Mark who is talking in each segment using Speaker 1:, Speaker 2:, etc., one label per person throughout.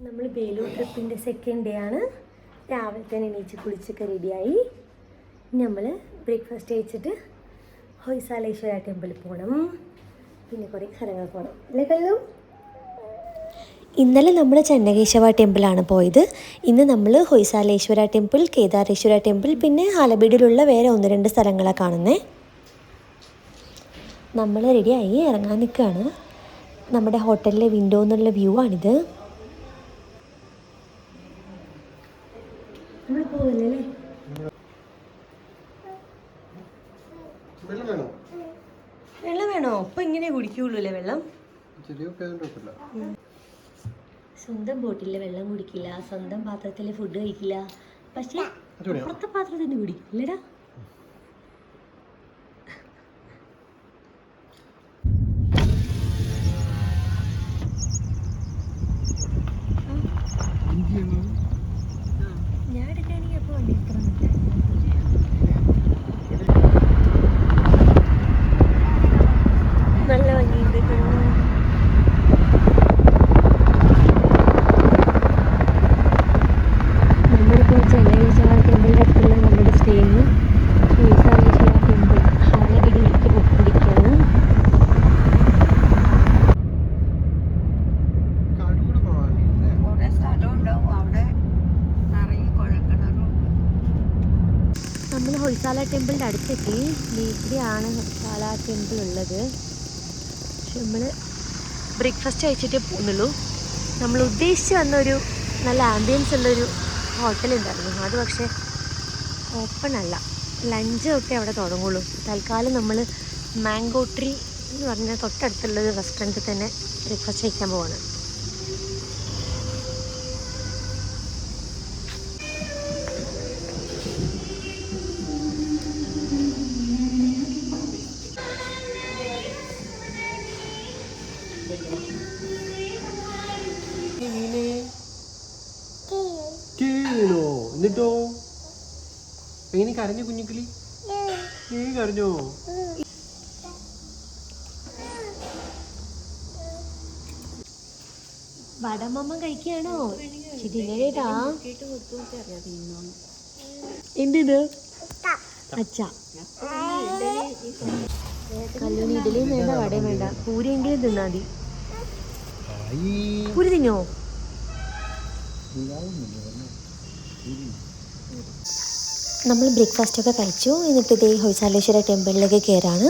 Speaker 1: നമ്മൾ Belur ട്രിപ്പിൻ്റെ second day ആണ്. രാവിലെ തന്നെ എണീച്ച് കുളിച്ചൊക്കെ റെഡിയായി. നമ്മൾ ബ്രേക്ക്ഫാസ്റ്റ് കഴിച്ചിട്ട് ഹൊയ്സാലേശ്വര ടെമ്പിളിൽ പോകണം. പിന്നെ കുറേ സ്ഥലങ്ങൾ പോകണം അല്ലേ കല്ലു? ഇന്നലെ നമ്മൾ ചെന്നകേശവ ടെമ്പിളാണ് പോയത്. ഇന്ന് നമ്മൾ ഹൊയ്സാലേശ്വര ടെമ്പിൾ, കേദാരേശ്വര ടെമ്പിൾ, പിന്നെ ആലബീഡിലുള്ള വേറെ 1-2 സ്ഥലങ്ങളാണ് കാണുന്നത്. നമ്മൾ റെഡിയായി ഇറങ്ങാൻ നിൽക്കുകയാണ്. നമ്മുടെ ഹോട്ടലിലെ വിൻഡോ എന്നുള്ള വ്യൂ ആണിത്. നമ്മൾ പോകുന്നല്ലേ? വെള്ളം വേണോ? ഇപ്പം ഇങ്ങനെ കുടിക്കുള്ളൂ അല്ലേ വെള്ളം? സ്വന്തം ബോട്ടിലെ വെള്ളം കുടിക്കില്ല, സ്വന്തം പാത്രത്തിലെ ഫുഡ് കഴിക്കില്ല, പക്ഷെ അപ്പുറത്തെ പാത്രത്തിൽ നിന്ന് കുടിക്കില്ലടാ. ഞാൻ എടുക്കുകയാണെങ്കിൽ അപ്പോൾ വണ്ടി എടുക്കണം. നല്ല ഭംഗിയുണ്ട്. നമ്മളിപ്പോൾ ചെന്നകേശവ ടെമ്പിളിൻ്റെ അടുത്തുള്ള നമ്മുടെ സ്റ്റേന്ന് ഹൊയ്സാലേശ്വര ടെമ്പിൾ ആലബിഡിലേക്ക് പോയിക്കൊണ്ടിരിക്കുകയാണ്. നമ്മൾ ഹൊയ്സാല ടെമ്പിളിൻ്റെ അടുത്തെത്തി. ഇവിടെയാണ് ഹൊയ്സാല ടെമ്പിൾ ഉള്ളത്. പക്ഷെ നമ്മൾ ബ്രേക്ക്ഫാസ്റ്റ് കഴിച്ചിട്ടേ പോകുന്നുള്ളൂ. നമ്മൾ ഉദ്ദേശിച്ച് വന്നൊരു നല്ല ആംബിയൻസ് ഉള്ളൊരു ഹോട്ടലുണ്ടായിരുന്നു. അത് പക്ഷേ ഓപ്പൺ അല്ല. ലഞ്ചൊക്കെ അവിടെ തുടങ്ങുള്ളൂ. തൽക്കാലം നമ്മൾ മാംഗോ ട്രീ എന്ന് പറഞ്ഞ തൊട്ടടുത്തുള്ളൊരു റെസ്റ്റോറൻറ്റിൽ തന്നെ ബ്രേക്ക്ഫാസ്റ്റ് കഴിക്കാൻ പോവാണ്.
Speaker 2: എന്നിട്ടോ എങ്ങനെ കരഞ്ഞു കുഞ്ഞുക്കിളി? നീ കരഞ്ഞോ?
Speaker 1: വടമമ്മ കഴിക്കുകയാണോ? ചിരിങ്ങേട്ടാ എന്ത് അച്ഛ കല്ലൂന് ഇഡലിയും വേണ്ട, വടയും വേണ്ട, പൂരിയെങ്കിലും തിന്നാ മതി. പൂരി തിന്നോ? നമ്മൾ ബ്രേക്ക്ഫാസ്റ്റൊക്കെ കഴിച്ചു. എന്നിട്ട് ഇതേ ഹൊയ്സാലേശ്വര ടെമ്പിളിലേക്ക് കയറാണ്.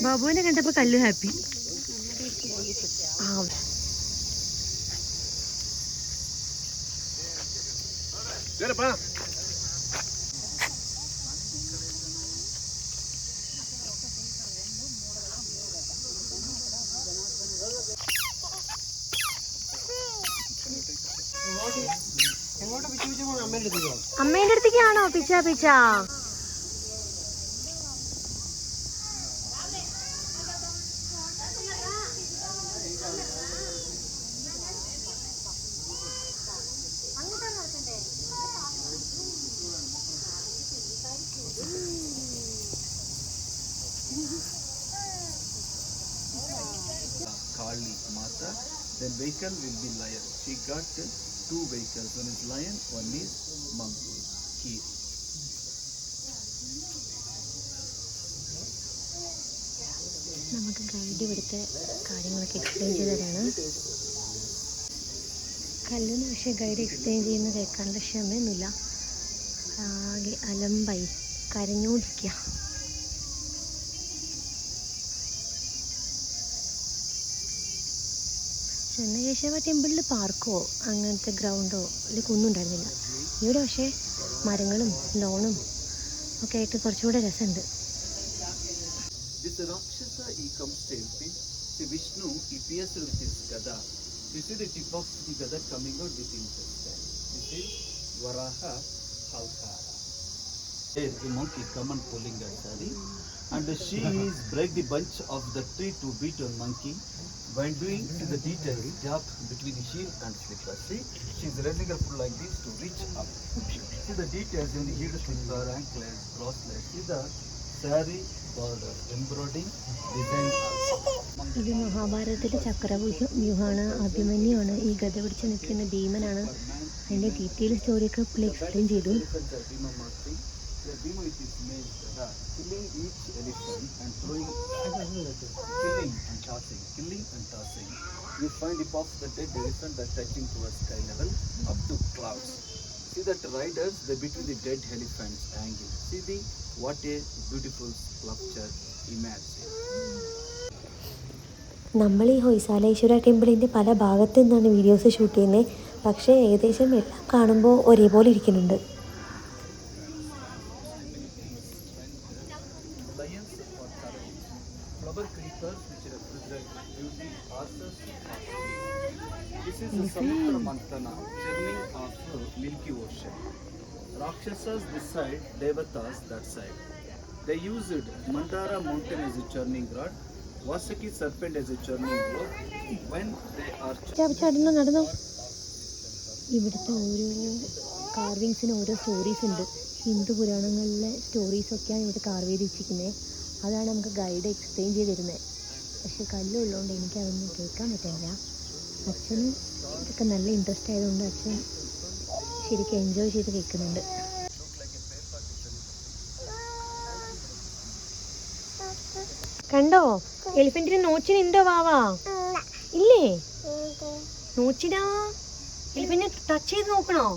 Speaker 1: ബാബുവിനെ കണ്ടപ്പോൾ കല്ലു ഹാപ്പി. അമ്മേന്റെ അടുത്തേക്കാണോ പിച്ച പിച്ച?
Speaker 3: Kali Mata, then vehicle will be lion. She got 2 vehicles. One is lion, one is monkey. Key.
Speaker 1: നമുക്ക് ഗൈഡ് ഇവിടുത്തെ കാര്യങ്ങളൊക്കെ എക്സ്പ്ലെയിൻ ചെയ്ത് തരാണ്. കല്ലിന് പക്ഷേ ഗൈഡ് എക്സ്പ്ലെയിൻ ചെയ്യുന്നത് കേൾക്കാനുള്ള ക്ഷമയൊന്നുമില്ല. ആകെ അലമ്പായി കരഞ്ഞോണ്ടിരിക്കുക. ചെന്നകേശവ ടെമ്പിളിൽ പാർക്കോ അങ്ങനത്തെ ഗ്രൗണ്ടോ അല്ലെങ്കിൽ ഒന്നും ഉണ്ടായിരുന്നില്ല. ഇവിടെ പക്ഷേ മരങ്ങളും ലോണും ഒക്കെ ആയിട്ട് കുറച്ചുകൂടെ രസമുണ്ട്.
Speaker 3: This Rakshasa he comes tempting. See Vishnu he pierced with his gada. You see the tip of the gada coming out with intestine. This is Varaha Avtara. There a monkey come and pulling her sari, and she is break the bunch of the tree to beat on monkey. When doing the details gap between the heel and slipper. See, she is raising her foot like this to reach up. See the details in the heel slipper, anklet, bracelet. See the sari border, embroidering, design.
Speaker 1: ഇത് മഹാഭാരതത്തിലെ ചക്രവ്യൂഹമാണ്. അഭിമന്യുവാണ് ഈ ഗദ പിടിച്ച് നിൽക്കുന്ന ഭീമനാണ്. അതിൻ്റെ detail സ്റ്റോറിയൊക്കെ പുള്ളി explain ചെയ്തു.
Speaker 3: Killing each elephant and throwing, killing and tossing. You find the puff the dead elephant that touching towards sky level up to clouds. See that riders, they between the dead elephants hanging. See the what a beautiful sculpture image.
Speaker 1: നമ്മൾ ഈ ഹൊയ്സാലേശ്വര ടെമ്പിളിൻ്റെ പല ഭാഗത്തു നിന്നാണ് videos shoot ചെയ്യുന്നത്. പക്ഷേ ഏകദേശം എല്ലാം കാണുമ്പോൾ ഒരേപോലെ ഇരിക്കുന്നുണ്ട്.
Speaker 3: This is the Samudra Mantana, churning of Milky Ocean. Rakshasas this side, Devatas that side. They used Mandara mountain as a churning rod, Vasaki serpent as a churning rod. When they are
Speaker 1: നടന്നോ. ഇവിടുത്തെ ഓരോ കാർവിങ്സിന് ഓരോ stories ഉണ്ട്. ഹിന്ദു പുരാണങ്ങളിലെ സ്റ്റോറീസൊക്കെയാണ് ഇവിടെ carve ചെയ്ത് വെച്ചിരിക്കുന്നത്. അതാണ് നമുക്ക് ഗൈഡ് എക്സ്പ്ലെയിൻ ചെയ്ത് തരുന്നത്. പക്ഷെ കല്ലുള്ളതുകൊണ്ട് എനിക്കതൊന്നും കേൾക്കാൻ പറ്റില്ല. അച്ഛന് ഇതൊക്കെ നല്ല ഇൻട്രസ്റ്റ് ആയതുകൊണ്ട് അച്ഛൻ ശരിക്കും എൻജോയ് ചെയ്ത് കേൾക്കുന്നുണ്ട്. കണ്ടോ എലിഫന്റിന് നോച്ചിനുണ്ടോ വാവാ? ഇല്ലേ? നോച്ചിനാ എലിഫന്റിനെ ടച്ച് ചെയ്ത് നോക്കണോ?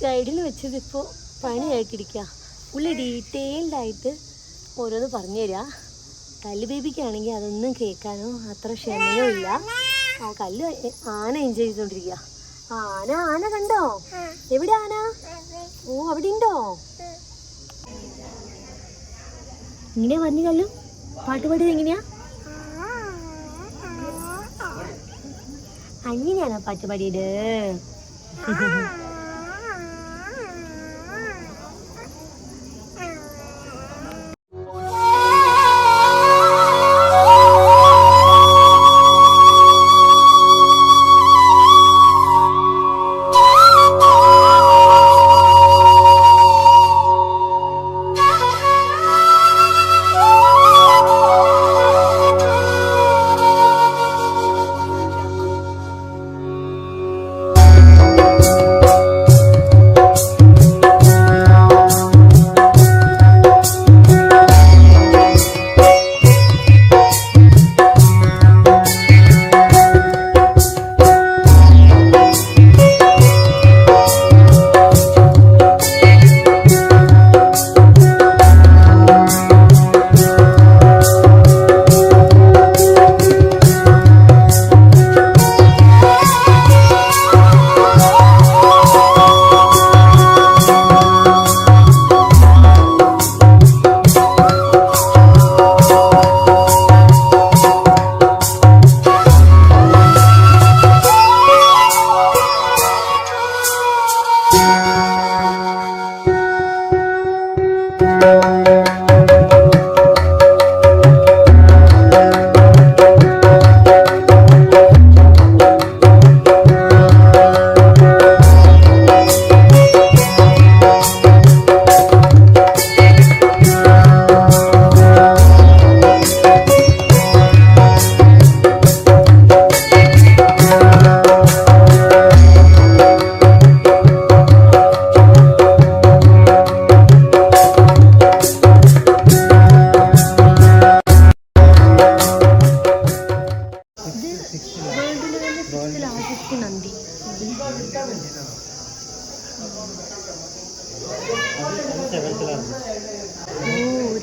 Speaker 1: ഗൈഡിൽ വെച്ചത് ഇപ്പോൾ പണിയായിട്ടിരിക്കുക. പുള്ളി ഡീറ്റെയിൽഡായിട്ട് ഓരോന്ന് പറഞ്ഞു തരാ. കല്ല് ബേബിക്കാണെങ്കിൽ അതൊന്നും കേൾക്കാനോ അത്ര ക്ഷമയോ ഇല്ല. ആ കല്ല് ആന എൻജോയ് ചെയ്തോണ്ടിരിക്കുക. ആന കണ്ടോ? എവിടെ ആന? ഓ അവിടെ ഉണ്ടോ? ഇങ്ങനെയാ പറഞ്ഞു കല്ലു പാട്ട് പാടിയത് എങ്ങനെയാ? അങ്ങനെയാണോ പാട്ട് പാടിയത്?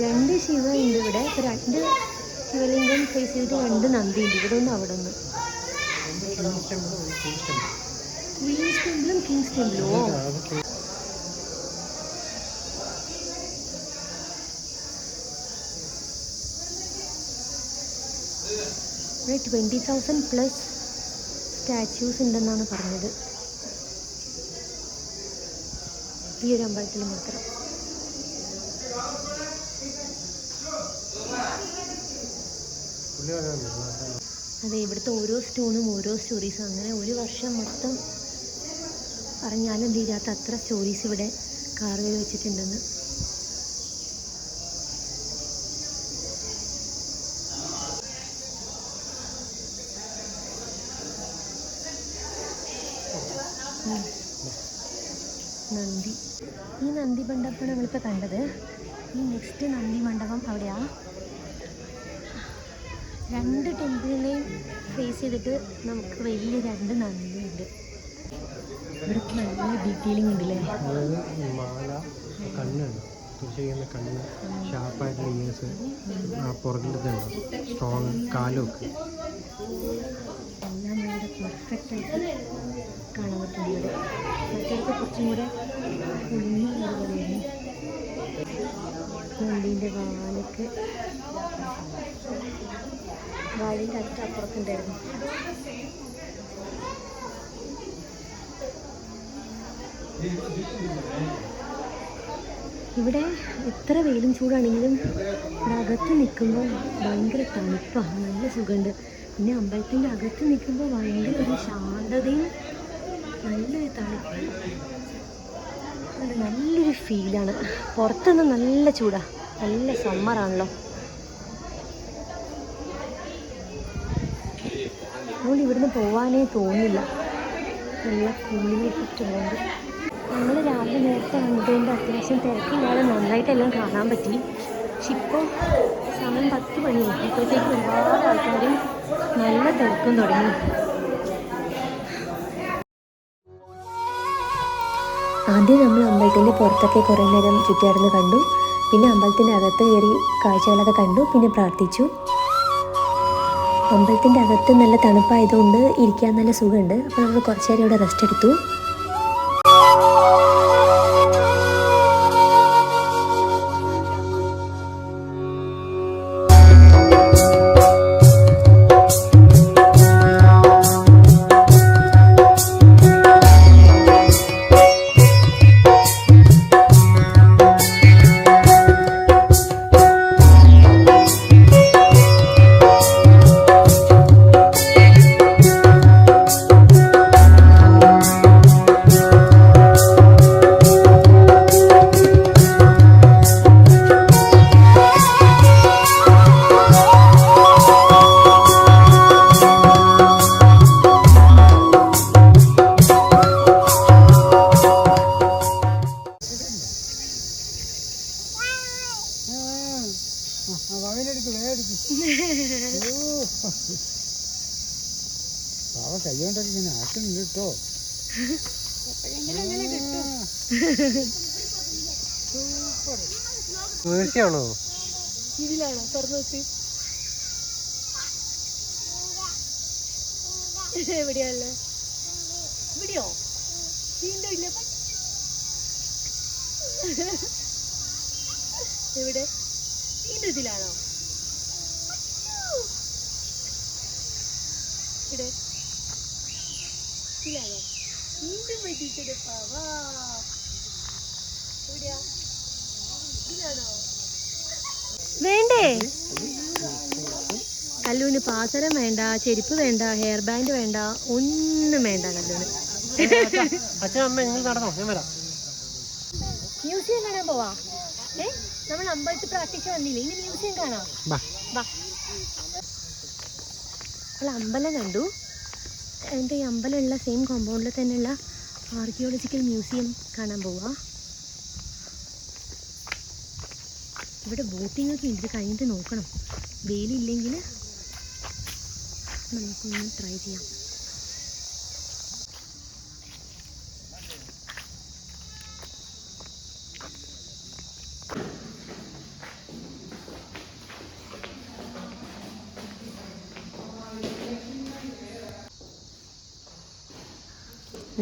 Speaker 1: രണ്ട് ശിവ ഉണ്ട് ഇവിടെ. ഇപ്പൊ രണ്ട് ശിവലിംഗം ഫേസ് ചെയ്തിട്ട് രണ്ട് നന്ദി ഉണ്ട്. ഇവിടെ ഒന്ന് അവിടെ ഒന്ന്. ക്വീൻസ് ടെമ്പിളും കിങ്സ് ടെമ്പിളോ? ഇവിടെ 20,000+ സ്റ്റാച്യൂസ് ഉണ്ടെന്നാണ് പറഞ്ഞത്. ഈ ഒരു അമ്പലത്തിൽ മാത്രം. അതെ, ഇവിടുത്തെ ഓരോ സ്റ്റോണും ഓരോ സ്റ്റോറീസും. അങ്ങനെ ഒരു വർഷം മൊത്തം പറഞ്ഞാലും തീരാത്ത അത്ര സ്റ്റോറീസ് ഇവിടെ കാർവ് ചെയ്ത് വെച്ചിട്ടുണ്ടെന്ന്. നന്ദി, ഈ നന്ദി മണ്ഡപമാണ് നമ്മളിപ്പോൾ കണ്ടത്. ഈ നെക്സ്റ്റ് നന്ദി മണ്ഡപം അവിടെയാണ്. 2 ടെമ്പിളിനെയും ഫേസ് ചെയ്തിട്ട് നമുക്ക് വലിയ 2 നന്ദിയുണ്ട്. ഇവിടെ നല്ല ഡീറ്റെയിലിംഗ് ഉണ്ടല്ലേ.
Speaker 2: മാല, കണ്ണാണ് ചെയ്യുന്ന കണ്ണ്, ഷാർപ്പായിട്ടുള്ള ഇയേഴ്സ്, പുറകിലത്തെ സ്ട്രോങ് കാലൊക്കെ
Speaker 1: എല്ലാം ഇവിടെ പെർഫെക്റ്റ് ആയിട്ട് കാണാൻ പറ്റുന്നുണ്ട്. മറ്റൊക്കെ കുറച്ചും കൂടെ കുഞ്ഞുള്ളത് പോലെയാണ്. നന്ദീൻ്റെ വാലൊക്കെ വാലിൻ്റെ അടുത്ത് അപ്പുറത്തുണ്ടായിരുന്നു. ഇവിടെ എത്ര വെയിലും ചൂടാണെങ്കിലും ഇവിടെ അകത്ത് നിൽക്കുമ്പോൾ ഭയങ്കര തണുപ്പാണ്, നല്ല സുഖമുണ്ട്. പിന്നെ അമ്പലത്തിൻ്റെ അകത്ത് നിൽക്കുമ്പോൾ ഭയങ്കര ഒരു ശാന്തതയും നല്ലൊരു തണുപ്പ്, നല്ലൊരു ഫീലാണ്. പുറത്തുനിന്ന് നല്ല ചൂടാണ്, നല്ല സമ്മറാണല്ലോ. അതുകൊണ്ട് ഇവിടുന്ന് പോവാനേ തോന്നില്ല, നല്ല കൂളിംഗ് എഫക്റ്റ് ഉള്ളതുകൊണ്ട്. ഞങ്ങൾ രാവിലെ നേരത്തെ വന്നതുകൊണ്ട് അത്യാവശ്യം തിരക്കില്ലാതെ നന്നായിട്ടെല്ലാം കാണാൻ പറ്റി. പക്ഷെ ഇപ്പോൾ സമയം 10 മണിയായി. ഇപ്പോഴത്തേക്ക് ഒരുപാട് ആൾക്കാരും നല്ല തിരക്കും തുടങ്ങി. ആദ്യം നമ്മൾ അമ്പലത്തിൻ്റെ പുറത്തൊക്കെ കുറേ നേരം ചുറ്റിയാടുന്ന് കണ്ടു. പിന്നെ അമ്പലത്തിൻ്റെ അകത്ത് കയറി കാഴ്ചകളൊക്കെ കണ്ടു. പിന്നെ പ്രാർത്ഥിച്ചു. അമ്പലത്തിൻ്റെ അകത്ത് നല്ല തണുപ്പായതുകൊണ്ട് ഇരിക്കാൻ നല്ല സുഖമുണ്ട്. അപ്പോൾ നമ്മൾ കുറച്ച് നേരം ഇവിടെ റെസ്റ്റ് എടുത്തു.
Speaker 2: കൈകൊണ്ടൊക്കെ ഇങ്ങനെ ആക്കുന്നുണ്ട് കേട്ടോ. തീർച്ചയാണോ
Speaker 1: ഇതിലാണോ തുറന്നു വെച്ച്? എവിടെയാണല്ലോ? ഇവിടെയോ? വീണ്ടും ഇല്ല. എവിടെ? വീണ്ടും ഇതിലാണോ? ഇവിടെ ഇതിലാണോ? വീണ്ടും പറ്റിച്ചെടുപ്പാവാ. എവിടെയാ? ഇതിലാണോ? വേണ്ടേ? കല്ലൂന് പാസരം വേണ്ട, ചെരുപ്പ് വേണ്ട, ഹെയർ ബാൻഡ് വേണ്ട, ഒന്നും വേണ്ട കല്ലൂന്.
Speaker 2: അച്ഛൻ അമ്മ നിങ്ങൾ നടന്നോ, ഞാൻ വരാം.
Speaker 1: മ്യൂസിയം കാണാൻ പോവാ. നമ്മൾ അമ്പലത്തിൽ പ്രാർത്ഥിച്ച് വന്നില്ലേ, ഇനി മ്യൂസിയം കാണാം. നമ്മൾ അമ്പലം കണ്ടു. എൻ്റെ ഈ അമ്പലമുള്ള സെയിം കോമ്പൗണ്ടിൽ തന്നെയുള്ള ആർക്കിയോളജിക്കൽ മ്യൂസിയം കാണാൻ പോവാ. ഇവിടെ ബോട്ടിംഗ് ഒക്കെ ഉണ്ട്, കഴിഞ്ഞിട്ട് നോക്കണം. വെയിലില്ലെങ്കിൽ നമുക്കൊന്ന് ട്രൈ ചെയ്യാം.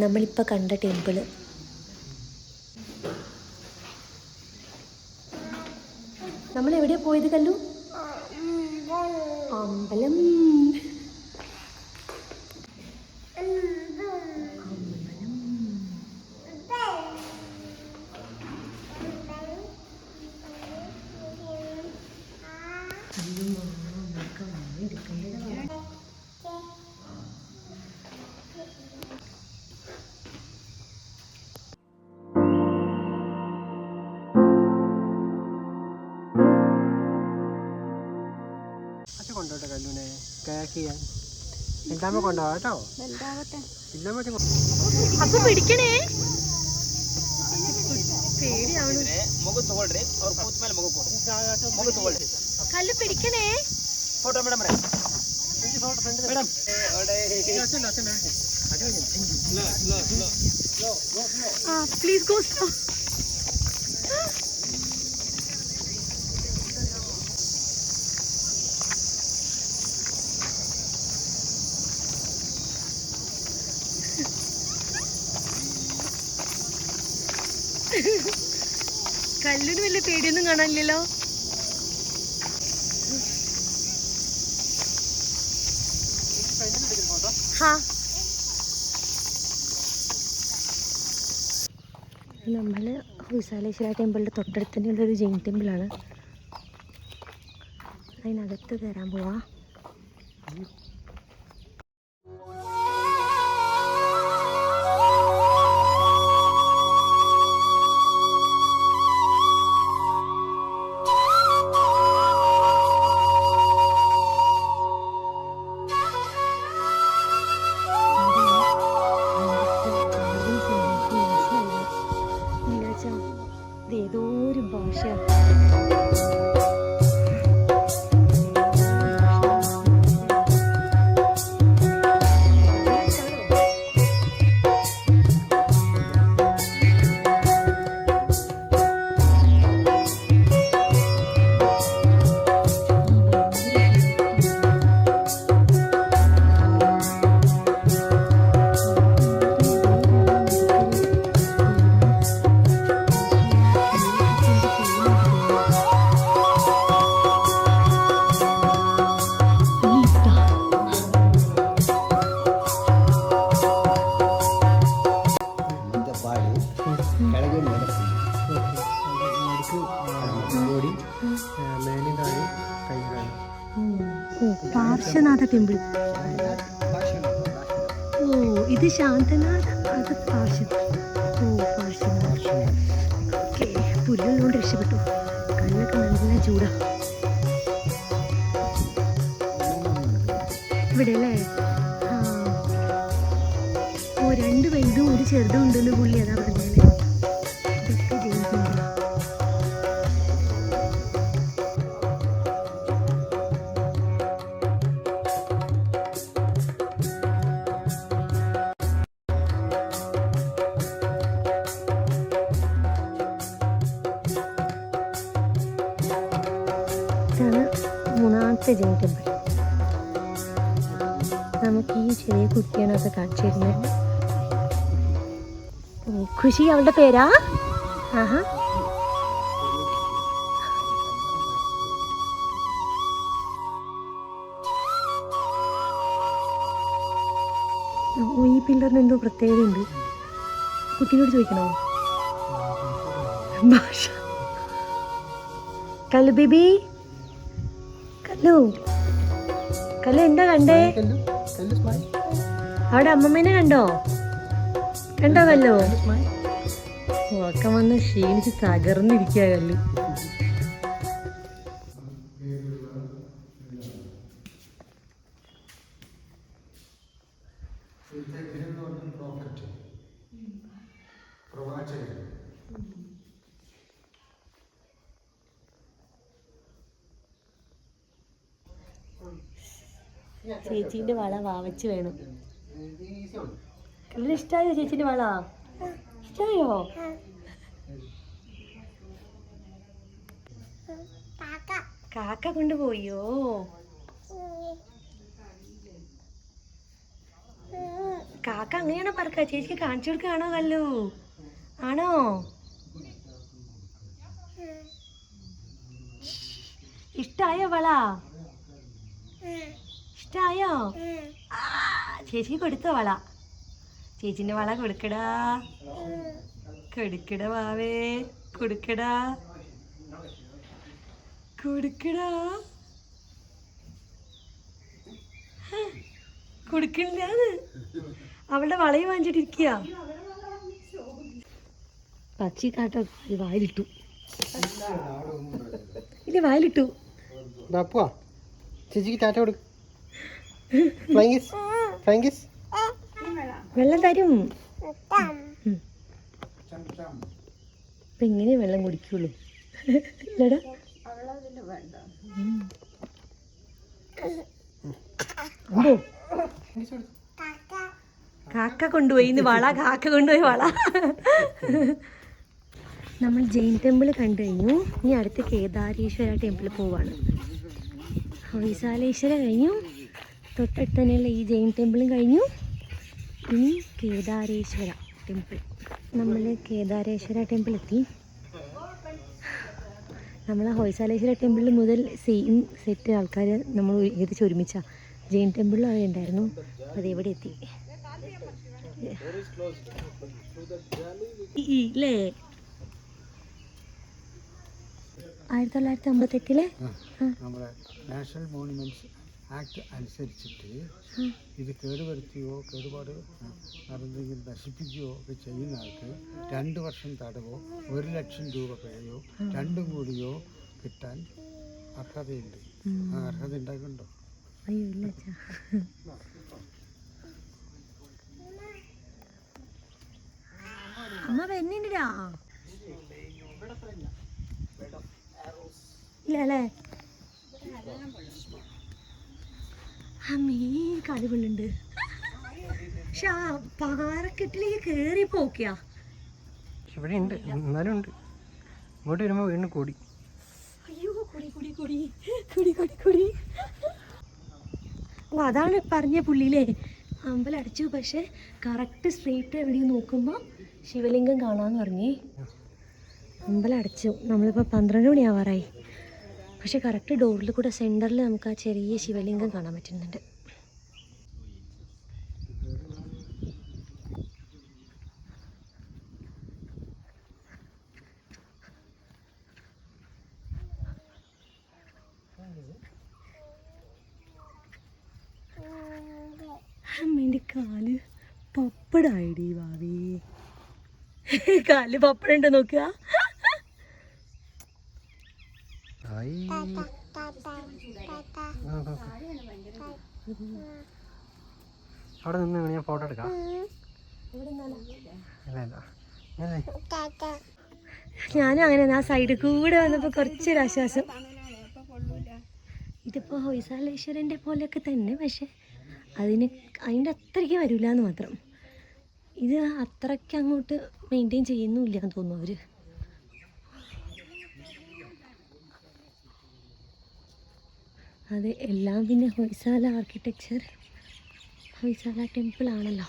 Speaker 1: നമ്മളിപ്പോൾ കണ്ട ടെമ്പിള് നമ്മൾ എവിടെയാ പോയത് കല്ലു? അമ്പലം.
Speaker 2: കൊണ്ടോട്ടെ കല്ലുനെ കയാക്ക് ചെയ്യാൻ. വലുതാകുമ്പോൾ കൊണ്ടുപോകാം കേട്ടോ.
Speaker 1: അപ്പൊ പിടിക്കണേ, പേടിയാവണം. കല്ല് പിടിക്കണേ. Please go slow. കല്ലിന് വലിയ പേടിയൊന്നും കാണാനില്ലല്ലോ. നമ്മള് ഹുസാലേശ്വര ടെമ്പിളിന്റെ തൊട്ടടുത്ത് തന്നെയുള്ള ഒരു ജെയിൻ ടെമ്പിളാണ്. അതിനകത്ത് കയറാൻ പോവാ. ഏതോ ഒരു ഭാഷ. പാർശ്വനാഥ ടെമ്പിൾ. ഓ ഇത് ശാന്തനാഥ, അത് പാർശ്വനാഥ. ഓ പാർശ്വനാഥ. ഓക്കെ, പുല്ലുള്ളതുകൊണ്ട് രക്ഷപ്പെട്ടു. കല്ലൊക്കെ നല്ല ചൂടാ ഇവിടെ അല്ലേ. ഓ രണ്ട് വലുതും ഒരു ചെറുതും ഉണ്ടെന്ന് പുള്ളി അതാ പറഞ്ഞാല്. ഇതൊക്കെ ജെയിൻ ടെമ്പിളാ. ഇതാണ് മൂന്നാമത്തെ ജെയിൻ ടെമ്പിൾ. നമുക്ക് ഈ ചെറിയ കുട്ടിയാണ് അത് കാണിച്ചു തരുന്നത്. ഖുഷി അവളുടെ പേരാ. ആഹാ, ഈ പില്ലറിന് എന്തോ പ്രത്യേകത ഉണ്ട്. കുട്ടിയോട് ചോദിക്കണോ ഭാഷ? കല്ലു ബേബി, കല്ലു കല്ലു എന്താ കണ്ടേ? അവിടെ അമ്മമ്മേനെ കണ്ടോ? കണ്ടോ കല്ലു? ഉറക്കം വന്ന് ക്ഷീണിച്ച് തകർന്നിരിക്കുക കല്ലു. ചേച്ചീൻ്റെ വള വാവച്ച് വേണം. കല്ലിന് ഇഷ്ടമായോ ചേച്ചീൻ്റെ വള? ഇഷ്ടമായോ? കാക്ക കൊണ്ടുപോയോ? കാക്ക അങ്ങനെയാണോ പറക്ക? ചേച്ചിക്ക് കാണിച്ചു കൊടുക്കുകയാണോ കല്ലു? ആണോ? ഇഷ്ടായോ വള? ഇഷ്ടായോ? ചേച്ചിക്ക് കൊടുത്തോ വള? ചേച്ചിന്റെ വള കൊടുക്കടാ, കൊടുക്കടാ വാവേ, കൊടുക്കടാ, കൊടുക്കടാ. കൊടുക്കണില്ലാന്ന് അവളുടെ വളയും വാങ്ങിച്ചിട്ടിരിക്കുക. പക്ഷി കാട്ടോ വായിലിട്ടു. ഇല്ല വായിലിട്ടു.
Speaker 2: ചേച്ചിക്ക് ടാറ്റ കൊടുക്കും. ഫ്ലൈങ്കിസ് ഫ്ലൈങ്കിസ്
Speaker 1: വെള്ളം തരും. ഇപ്പൊ ഇങ്ങനെ വെള്ളം കുടിക്കുള്ളൂ ഇല്ലടാ. അമ്പോ കാക്ക കൊണ്ടുപോയി വള, കാക്ക കൊണ്ടുപോയി വള. നമ്മൾ ജെയിൻ ടെമ്പിൾ കണ്ടു കഴിഞ്ഞു. ഇനി അടുത്ത് കേദാരേശ്വര ടെമ്പിൾ പോവാണ്. ഹൊയ്സാലേശ്വര കഴിഞ്ഞു, തൊട്ടടുത്ത് തന്നെയുള്ള ഈ ജെയിൻ ടെമ്പിളും കഴിഞ്ഞു. ഇനി കേദാരേശ്വര ടെമ്പിൾ. നമ്മൾ കേദാരേശ്വര ടെമ്പിൾ എത്തി. നമ്മൾ ഹൊയ്സാലേശ്വര ടെമ്പിൾ മുതൽ സെയിം സെറ്റ് ആൾക്കാർ നമ്മൾ ഏകദേശം ഒരുമിച്ചാണ്. ജെയിൻ ടെമ്പിളിലും അവരുണ്ടായിരുന്നു. അതെവിടെ എത്തി ഇല്ലേ? 1958
Speaker 2: നമ്മുടെ നാഷണൽ മോണുമെന്റ്സ് ആക്ട് അനുസരിച്ചിട്ട് ഇത് കേടുവരുത്തുകയോ കേടുപാട് നടന്നെങ്കിൽ നശിപ്പിക്കുകയോ ഒക്കെ ചെയ്യുന്ന ആൾക്ക് 2 വർഷം തടവോ 1 ലക്ഷം രൂപ പിഴയോ 2 കോടിയോ കിട്ടാൻ അർഹതയുണ്ട്. ആ അർഹത ഉണ്ടാക്കുന്നുണ്ടോ?
Speaker 1: അയ്യോ ഇല്ല. അമ്മ വരുന്നിണ്ടാ ഇല്ല അല്ലേ? അമ്മീ കടിവുള്ളുണ്ട്. പക്ഷെ ആ പാറക്കെട്ടിലേക്ക് കേറി പോക്കിയാ.
Speaker 2: ഇവിടെ ഉണ്ട്, എന്നാലും ഉണ്ട്. ഇങ്ങോട്ട് വരുമ്പോൾ വീണ്ടും കൂടി.
Speaker 1: അയ്യോ കുടി കുടി കുടി കുടി കുടി കുടി. ഓ അതാണ് പറഞ്ഞ പുള്ളിയിലെ അമ്പലം അടച്ചു. പക്ഷെ കറക്റ്റ് സ്ട്രീറ്റ് എവിടെയും നോക്കുമ്പോൾ ശിവലിംഗം കാണാമെന്ന് പറഞ്ഞേ. അമ്പലം അടച്ചു. നമ്മളിപ്പോൾ 12 മണിയാവാറായി. പക്ഷെ കറക്റ്റ് ഡോറിൽ കൂടെ സെൻറ്ററിൽ നമുക്ക് ആ ചെറിയ ശിവലിംഗം കാണാൻ പറ്റുന്നുണ്ട്. അമ്മേൻ്റെ കാല് പപ്പടായിടി ഭാവി. കാല് പപ്പടുണ്ടോ നോക്കുക.
Speaker 2: അവിടെ നിന്ന് ഞാൻ ഫോട്ടോ എടുക്കാം.
Speaker 1: ഞാനും അങ്ങനെ ആ സൈഡിൽ കൂടെ വന്നപ്പോൾ കുറച്ചൊരാശ്വാസം. ഇതിപ്പോൾ ഹൊയ്സാലേശ്വരൻ്റെ പോലെയൊക്കെ തന്നെ, പക്ഷെ അതിൻ്റെ അത്രയ്ക്ക് വരില്ല എന്ന് മാത്രം. ഇത് അത്രയ്ക്ക് അങ്ങോട്ട് മെയിൻറ്റെയിൻ ചെയ്യുന്നുമില്ല എന്ന് തോന്നുന്നു അവർ. അത് എല്ലാം പിന്നെ ഹൊയ്സാല ആർക്കിടെക്ചർ, ഹൊയ്സാല ടെമ്പിൾ ആണല്ലോ.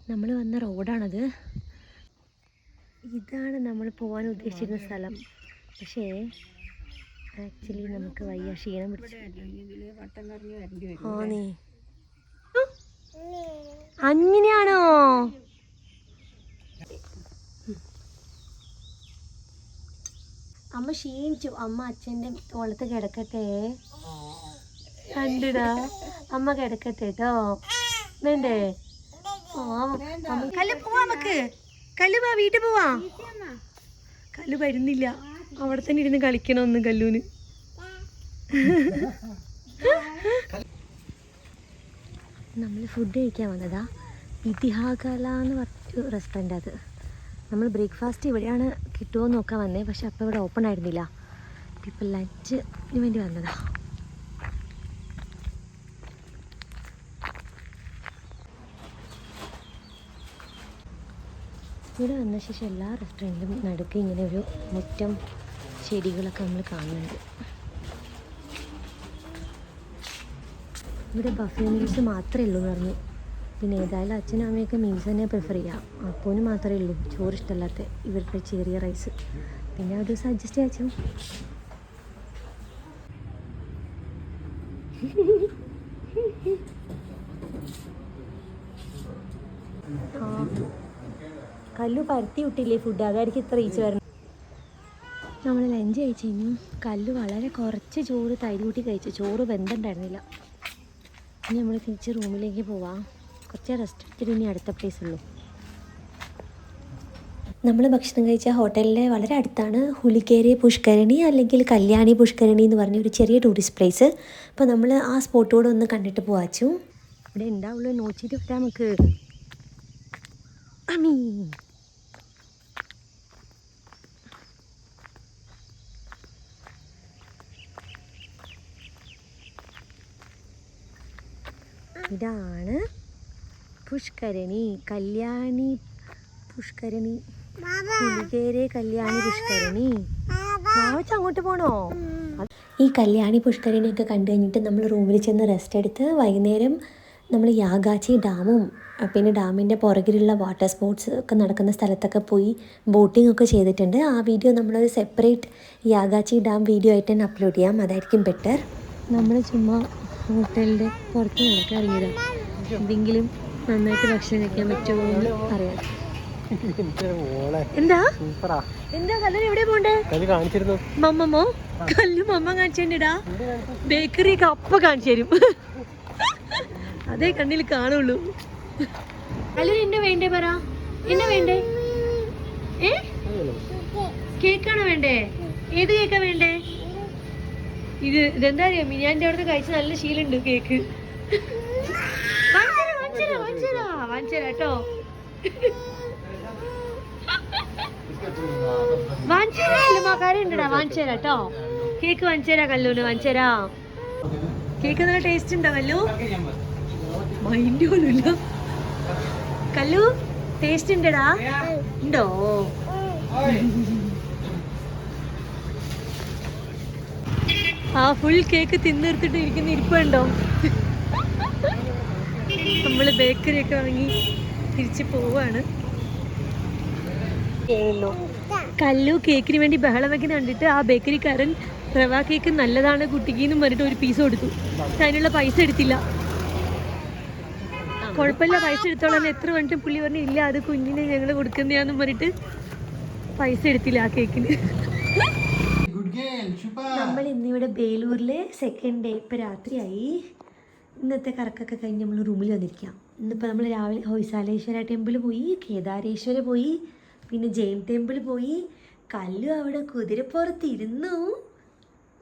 Speaker 1: നമ്മൾ വന്ന റോഡാണത്. ഇതാണ് നമ്മൾ പോകാൻ ഉദ്ദേശിച്ചിരുന്ന സ്ഥലം. പക്ഷേ ആക്ച്വലി നമുക്ക് വയ്യ, ക്ഷീണം പിടിച്ചു. ആ നീ അങ്ങനെയാണോ? അമ്മ ക്ഷീണിച്ചു. അമ്മ അച്ഛൻ്റെ തോളത്ത് കിടക്കട്ടെ. കണ്ടിടാ അമ്മ കിടക്കട്ടെ കേട്ടോ. വേണ്ടേ? കല്ല് പോവാ, നമുക്ക് കല്ല് പോവാ, വീട്ടിൽ പോവാ. കല്ല് വരുന്നില്ല, അവിടെ തന്നെ ഇരുന്ന് കളിക്കണമെന്ന് കല്ലൂന്. നമ്മൾ ഫുഡ് കഴിക്കാൻ വന്നതാ. ഇതിഹാകല എന്ന് പറഞ്ഞൊരു റെസ്റ്റോറൻ്റ്. അത് നമ്മൾ ബ്രേക്ക്ഫാസ്റ്റ് ഇവിടെയാണ് കിട്ടുമോ എന്ന് നോക്കാൻ വന്നേ. പക്ഷെ അപ്പോൾ ഇവിടെ ഓപ്പൺ ആയിരുന്നില്ല. ഇപ്പോൾ ലഞ്ചിന് വേണ്ടി വന്നതാ. ഇവിടെ വന്ന ശേഷം എല്ലാ റെസ്റ്റോറൻറ്റിലും നടുക്ക് ഇങ്ങനെ ഒരു മുറ്റം, ചെടികളൊക്കെ നമ്മൾ കാണുന്നുണ്ട്. ഇവിടെ ബഫേ മീൽസ് മാത്രമേ ഉള്ളൂ എന്ന് പറഞ്ഞു. പിന്നെ ഏതായാലും അച്ഛനും അമ്മയൊക്കെ മീൽസ് തന്നെ പ്രിഫർ ചെയ്യാം. അപ്പോന് മാത്രമേ ഉള്ളൂ ചോറ് ഇഷ്ടമല്ലാത്ത, ഇവരുടെ ചെറിയ റൈസ്. പിന്നെ ഒരു ദിവസം അഡ്ജസ്റ്റ് ചെയ്യാച്ചു. കല്ലു പരത്തി വിട്ടില്ലേ ഫുഡ്, അതായിരിക്കും ഇത്ര ഈച്ച് വരുന്നത്. നമ്മൾ ലഞ്ച് കഴിച്ച് കഴിഞ്ഞു. കല്ലു വളരെ കുറച്ച് ചോറ് തൈര് കൂട്ടി കഴിച്ചു. ചോറ് വെന്തുണ്ടായിരുന്നില്ല. ഇനി നമ്മൾ തിരിച്ച് റൂമിലേക്ക് പോവാം. കുറച്ച് റെസ്റ്റ് എടുത്തിട്ട് ഇനി അടുത്ത പ്ലേസ് ഉള്ളൂ. നമ്മൾ ഭക്ഷണം കഴിച്ച ഹോട്ടലിൻ്റെ വളരെ അടുത്താണ് ഹുലിക്കേരി പുഷ്കരണി അല്ലെങ്കിൽ കല്യാണി പുഷ്കരണി എന്ന് പറഞ്ഞ ഒരു ചെറിയ ടൂറിസ്റ്റ് പ്ലേസ്. അപ്പോൾ നമ്മൾ ആ സ്പോട്ടോടെ ഒന്ന് കണ്ടിട്ട് പോവാച്ചു. ഇവിടെ ഉണ്ടാവുള്ളൂ നോച്ചിട്ട് വരാം നമുക്ക്. അമീ ഇതാണ് പുഷ്കരണി, കല്യാണി പുഷ്കരണി, ഹുലിക്കേരി കല്യാണി പുഷ്കരണി. അങ്ങോട്ട് പോണോ? ഈ കല്യാണി പുഷ്കരണിയൊക്കെ കണ്ടു കഴിഞ്ഞിട്ട് നമ്മൾ റൂമിൽ ചെന്ന് റെസ്റ്റ് എടുത്ത് വൈകുന്നേരം നമ്മൾ യാഗാച്ചി ഡാമും പിന്നെ ഡാമിൻ്റെ പുറകിലുള്ള വാട്ടർ സ്പോർട്സ് ഒക്കെ നടക്കുന്ന സ്ഥലത്തൊക്കെ പോയി ബോട്ടിംഗ് ഒക്കെ ചെയ്തിട്ടുണ്ട്. ആ വീഡിയോ നമ്മളൊരു സെപ്പറേറ്റ് യാഗാച്ചി ഡാം വീഡിയോ ആയിട്ട് തന്നെ അപ്ലോഡ് ചെയ്യാം, അതായിരിക്കും ബെറ്റർ. നമ്മൾ ചുമ്മാ ഹോട്ടലിൻ്റെ പുറത്ത് നടക്കാൻ ഇറങ്ങിയതാണ്. എന്തെങ്കിലും നന്നായിട്ട് ഭക്ഷണം കഴിക്കാൻ പറ്റുമോ എന്ന് അറിയാം. എന്താ എന്താ കല്ലു എവിടെ പോണ്ടേ? മമ്മമ്മോ കല്ലു മമ്മ കാണിച്ചിട്ടാ ബേക്കറി കപ്പ കാണിച്ചു തരും. അതേ കണ്ണിൽ കാണുള്ളൂ. കല്ലു എന്നെ വേണ്ടേ പറ, എന്നെ വേണ്ടേ? കേക്കാണോ വേണ്ടേ? ഏത് കേക്കാ വേണ്ടേ? ഇതെന്താ അറിയാം, മിനിയാന്റെ അവിടുന്ന് കഴിച്ച നല്ല ശീലമുണ്ട് കേക്ക്. വാങ്ങിച്ചരാട്ടോ, വാങ്ങിച്ചരാ വാങ്ങിച്ചരാട്ടോ. കേക്ക് വാങ്ങിച്ചരാ കല്ലൂന്, വാങ്ങിച്ചരാ. കേക്ക് നല്ല ടേസ്റ്റ് ഉണ്ടോ കല്ലു? മൈൻഡ് പോലും ഇല്ല. കല്ലു ടേസ്റ്റ് ഉണ്ടടാ? ഉണ്ടോ? ആ ഫുൾ കേക്ക് തിന്നെടുത്തിട്ട് ഇരിക്കുന്ന ഇരിപ്പുണ്ടോ? നമ്മള് ബേക്കറി ഒക്കെ വാങ്ങി തിരിച്ച് പോവാണ്. കല്ലു കേക്കിന് വേണ്ടി ബഹളം വെക്കുന്ന കണ്ടിട്ട് ആ ബേക്കറിക്കാരൻ റവ കേക്ക് നല്ലതാണ് കുട്ടിക്ക് എന്നും പറഞ്ഞിട്ട് ഒരു പീസ് കൊടുത്തു. അതിനുള്ള പൈസ എടുത്തില്ല. കുഴപ്പമില്ല പൈസ എടുത്തോളാം എത്ര പറഞ്ഞിട്ടും പുള്ളി പറഞ്ഞു ഇല്ല അത് കുഞ്ഞിനെ ഞങ്ങൾ കൊടുക്കുന്നതാന്നും പറഞ്ഞിട്ട് പൈസ എടുത്തില്ല ആ കേക്കിന്. നമ്മൾ ഇന്നിവിടെ ബേലൂരിലെ സെക്കൻഡ് ഡേ, ഇപ്പം രാത്രിയായി. ഇന്നത്തെ കറക്കൊക്കെ കഴിഞ്ഞ് നമ്മൾ റൂമിൽ വന്നിരിക്കാം. ഇന്നിപ്പോൾ നമ്മൾ രാവിലെ ഹൊയ്സാലേശ്വര ടെമ്പിൾ പോയി, കേദാരേശ്വര പോയി, പിന്നെ ജെയിൻ ടെമ്പിൾ പോയി. കല്ലു അവിടെ കുതിരപ്പുറത്തിരുന്നു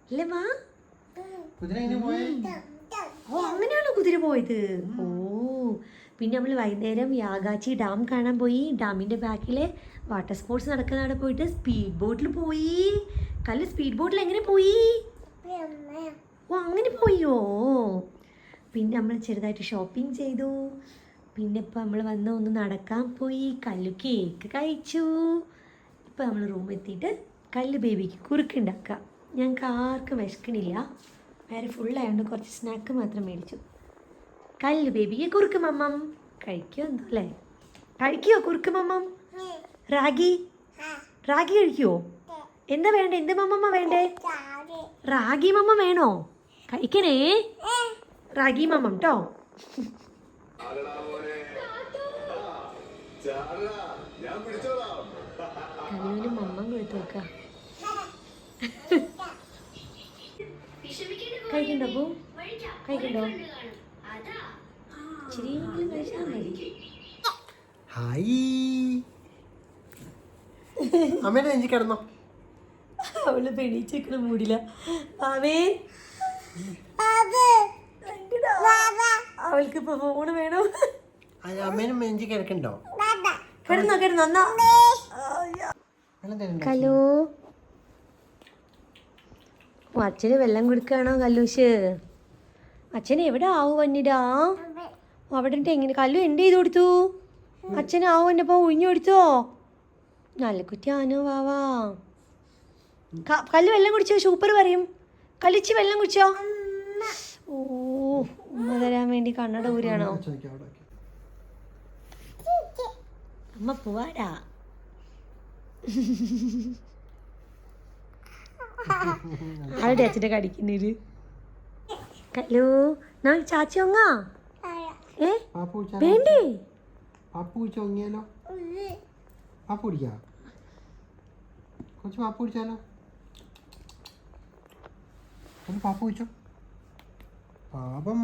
Speaker 1: അല്ലേ മാ? ഓ അങ്ങനെയാണോ കുതിര പോയത്? ഓ പിന്നെ നമ്മൾ വൈകുന്നേരം യാഗാച്ചി ഡാം കാണാൻ പോയി. ഡാമിൻ്റെ ബാക്കിലെ വാട്ടർ സ്പോർട്സ് നടക്കുന്ന അവിടെ പോയിട്ട് സ്പീഡ് ബോട്ടിൽ പോയി. കല്ല് സ്പീഡ് ബോട്ടിൽ എങ്ങനെ പോയി? ഓ അങ്ങനെ പോയോ? പിന്നെ നമ്മൾ ചെറുതായിട്ട് ഷോപ്പിംഗ് ചെയ്തു. പിന്നെ ഇപ്പം നമ്മൾ വന്ന് ഒന്ന് നടക്കാൻ പോയി. കല്ലു കേക്ക് കഴിച്ചു. ഇപ്പം നമ്മൾ റൂമെത്തിയിട്ട് കല്ല് ബേബിക്ക് കുറുക്കുണ്ടാക്കാം. ഞങ്ങൾക്ക് ആർക്കും വിശക്കണില്ല, വേറെ ഫുള്ളായതുകൊണ്ട് കുറച്ച് സ്നാക്ക് മാത്രം മേടിച്ചു. കല്ല് ബേബിക്ക് കുറുക്ക് മമ്മം കഴിക്കുമോ എന്തോ അല്ലേ? കഴിക്കുമോ കുറുക്ക് മമ്മം? റാഗി റാഗി കഴിക്കുമോ? എന്താ വേണ്ടേ? എന്ത് മമ്മമ്മ വേണ്ടേ? റാഗി മമ്മ വേണോ? കഴിക്കണേ റാഗി മമ്മം കേട്ടോ. കല്ലൂന് മമ്മം കൊടുത്തു നോക്കാം. കഴിക്കണ്ടോ പോ? കഴിക്കണ്ടോ? ഇച്ചിരിയെങ്കിലും കഴിച്ചാൽ മതി.
Speaker 4: ഹായ് അമ്മേനെ നെഞ്ചി കിടന്നോ?
Speaker 1: അവള് പെണീച്ചേക്കണ മൂടില്ല. അവേ അവൾക്ക് ഇപ്പൊ ഫോണ് വേണം.
Speaker 4: അമ്മേനും നെഞ്ചി കിടക്കണ്ടോ?
Speaker 1: കിടന്നോ കിടന്നോ. കല്ലു അച്ഛന് വെള്ളം കൊടുക്കുകയാണോ കല്ലൂഷ്? അച്ഛന് എവിടെ ആവു വന്നിടാ? അവിടെ എങ്ങനെ കല്ലു എന്ത് ചെയ്ത് കൊടുത്തു? അച്ഛന് ആവു എന്നപ്പോ ഒഴിഞ്ഞു കൊടുത്തോ? നല്ല കുറ്റിയാനോ വാവാ. കല്ലു വെള്ളം കുടിച്ചോ? സൂപ്പർ പറയും. കല്ലിച്ച് വെള്ളം കുടിച്ചോ? ഓ ഉമ്മ തരാൻ വേണ്ടി കണ്ണട ഊരാണോ? അമ്മ പോവാടാ. ആരുടെ അച്ഛൻ്റെ കടിക്കുന്നൊരു കല്ലു നാ ചാച്ചി ഒങ്ങാ വേണ്ടേ?
Speaker 4: പാപ്പു കുടിച്ചോ? ഒങ്ങിയാലോ? പാപ്പു കുടിക്കാ? കുറച്ച് പാപ്പു കുടിച്ചാലോ? പാപ്പു കുടിച്ചോ? പാപം.